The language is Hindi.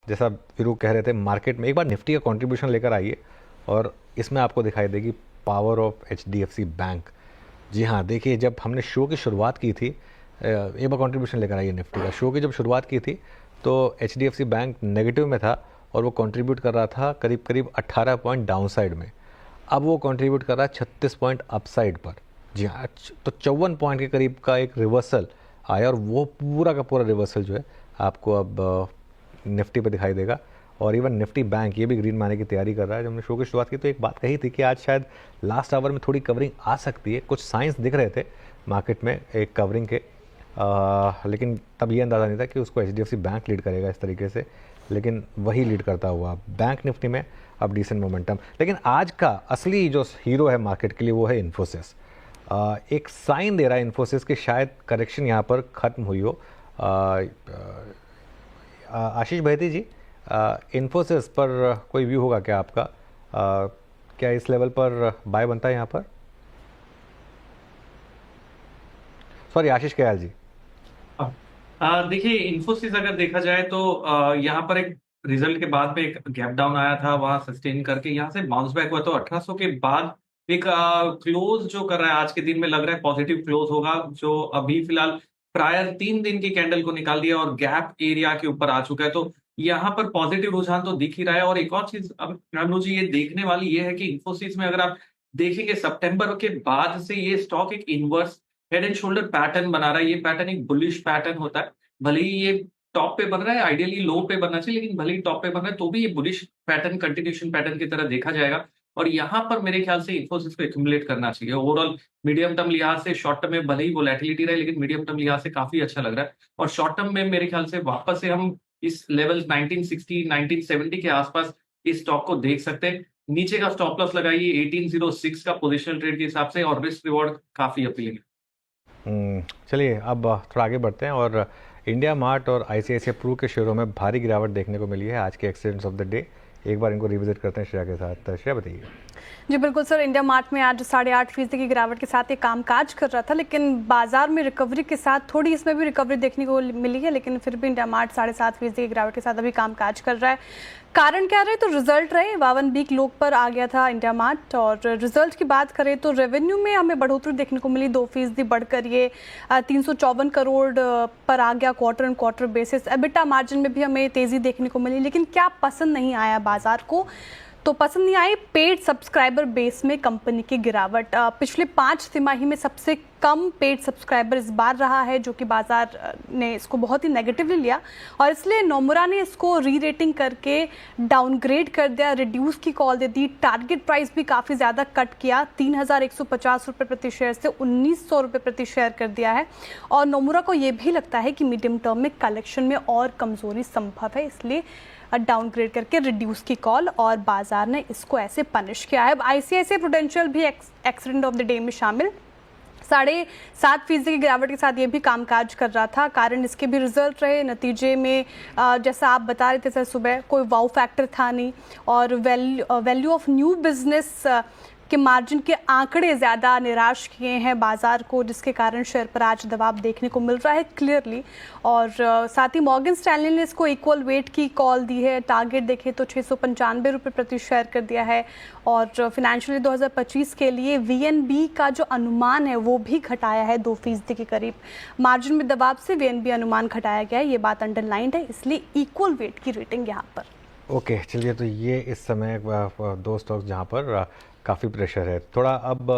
जैसा वीरू कह रहे थे, मार्केट में एक बार निफ्टी का कंट्रीब्यूशन लेकर आइए और इसमें आपको दिखाई देगी पावर ऑफ एचडीएफसी बैंक। जी हाँ, देखिए जब हमने शो की शुरुआत की थी, एक बार कंट्रीब्यूशन लेकर आइए निफ्टी का। शो की जब शुरुआत की थी तो एचडीएफसी बैंक नेगेटिव में था और वो कंट्रीब्यूट कर रहा था करीब करीब 18 पॉइंट डाउन साइड में। अब वो कंट्रीब्यूट कर रहा है 36 पॉइंट अपसाइड पर। जी हाँ, तो 54 पॉइंट के करीब का एक रिवर्सल आया और वो पूरा का पूरा रिवर्सल जो है आपको अब निफ्टी पे दिखाई देगा। और इवन निफ्टी बैंक ये भी ग्रीन मारने की तैयारी कर रहा है। जब हमने शो की शुरुआत की तो एक बात कही थी कि आज शायद लास्ट आवर में थोड़ी कवरिंग आ सकती है, कुछ साइंस दिख रहे थे मार्केट में एक कवरिंग के, लेकिन तब ये अंदाज़ा नहीं था कि उसको एचडीएफसी बैंक लीड करेगा इस तरीके से, लेकिन वही लीड करता हुआ बैंक निफ्टी में अब डिसेंट मोमेंटम। लेकिन आज का असली जो हीरो है मार्केट के लिए वो है इन्फोसिस। एक साइन दे रहा है इन्फोसिस कि शायद करेक्शन यहाँ पर ख़त्म हुई हो। आशीष बहती जी, इन्फोसिस पर कोई व्यू होगा क्या आपका? क्या इस लेवल पर बाय बनता है यहाँ पर? सॉरी, आशीष कयाल जी। देखिए, इन्फोसिस अगर देखा जाए तो यहाँ पर एक रिजल्ट के बाद में एक गैप डाउन आया था, वहां सस्टेन करके यहाँ से बाउंस बैक हुआ। तो 1800 के बाद एक क्लोज जो कर रहा है आज के दिन में, लग रहा है पॉजिटिव क्लोज होगा, जो अभी फिलहाल प्रायर 3 दिन की कैंडल को निकाल दिया और गैप एरिया के ऊपर आ चुका है। तो यहाँ पर पॉजिटिव रुझान तो दिख ही रहा है। और एक और चीज अब रामू जी ये देखने वाली ये है कि इन्फोसिस में अगर आप देखेंगे सितंबर के बाद से ये स्टॉक एक inverse head and shoulder pattern बना रहा है। ये पैटर्न एक बुलिश पैटर्न होता है। भले ही ये टॉप पे बन रहा है, आइडियली लो पे बनना चाहिए, लेकिन भले ही टॉप पे बन रहा है तो भी ये बुलिश पैटर्न कंटिन्यूशन पैटर्न की तरह देखा जाएगा। और यहाँ पर मेरे ख्याल से इन्फोसिस को एक्यूमुलेट करना चाहिए। ओवरऑल मीडियम टर्म लिहाज से, शॉर्ट टर्म में भले ही वोलेटिलिटी रहे, लेकिन मीडियम टर्म लिहाज से काफी अच्छा लग रहा है। और शॉर्ट टर्म में मेरे ख्याल से वापस से हम इस लेवल 1960 1970 के आसपास इस स्टॉक को देख सकते हैं। नीचे का स्टॉप लॉस लगाइए 1806 का पोजिशनल ट्रेड के हिसाब से, और रिस्क रिवॉर्ड काफी अपीलिंग है। चलिए अब थोड़ा आगे बढ़ते हैं। और इंडिया मार्ट और आईसीआईसीआई प्रू के शेयरों में भारी गिरावट देखने को मिली है आज के एक्सीडेंट्स ऑफ द डे। एक बार इनको रिविजिट करते हैं श्रेया के साथ। श्रेया बताइए। जी बिल्कुल सर, इंडिया मार्ट में आज 8.5% की गिरावट के साथ ये कामकाज कर रहा था, लेकिन बाजार में रिकवरी के साथ थोड़ी इसमें भी रिकवरी देखने को मिली है, लेकिन फिर भी इंडिया मार्ट 7.5% की गिरावट के साथ अभी कामकाज कर रहा है। कारण क्या रहे? तो रिजल्ट रहे 52 वीक लोग पर आ गया था इंडिया मार्ट। और रिजल्ट की बात करें तो रेवेन्यू में हमें बढ़ोतरी देखने को मिली, 2% बढ़कर ये 354 करोड़ पर आ गया quarter on quarter basis. EBITDA margin में भी हमें तेजी देखने को मिली, लेकिन क्या पसंद नहीं आया बाजार को? तो पसंद नहीं आई पेड सब्सक्राइबर बेस में कंपनी की गिरावट। पिछले 5 तिमाही में सबसे कम पेड सब्सक्राइबर इस बार रहा है, जो कि बाजार ने इसको बहुत ही नेगेटिवली लिया और इसलिए नोमुरा ने इसको री रेटिंग करके डाउनग्रेड कर दिया, रिड्यूस की कॉल दे दी। टारगेट प्राइस भी काफ़ी ज़्यादा कट किया, 3150 रुपये प्रति शेयर से 1900 रुपये प्रति शेयर कर दिया है। और नोमुरा को ये भी लगता है कि मीडियम टर्म में कलेक्शन में और कमजोरी संभव है, इसलिए डाउनग्रेड करके रिड्यूस की कॉल, और बाजार ने इसको ऐसे पनिश किया है। अब आईसीआईसीआई प्रूडेंशियल भी एक्सीडेंट ऑफ द डे में शामिल, 7.5% की गिरावट के साथ ये भी कामकाज कर रहा था। कारण इसके भी रिजल्ट रहे, नतीजे में जैसा आप बता रहे थे सर सुबह, कोई वाउ फैक्टर था नहीं। और वैल्यू ऑफ न्यू बिजनेस के मार्जिन के आंकड़े ज़्यादा निराश किए हैं बाजार को, जिसके कारण शेयर पर आज दबाव देखने को मिल रहा है क्लियरली। और साथ ही मॉर्गन स्टैनली ने इसको इक्वल वेट की कॉल दी है। टारगेट देखें तो 695 रुपये प्रति शेयर कर दिया है। और फिनेंशियल 2025 के लिए वीएनबी का जो अनुमान है वो भी घटाया है 2% के करीब। मार्जिन में दबाव से वीएनबी अनुमान घटाया गया है, ये बात अंडरलाइंड है, इसलिए इक्वल वेट की रेटिंग यहाँ पर। ओके, चलिए तो ये इस समय दो स्टॉक्स जहाँ पर काफ़ी प्रेशर है। थोड़ा अब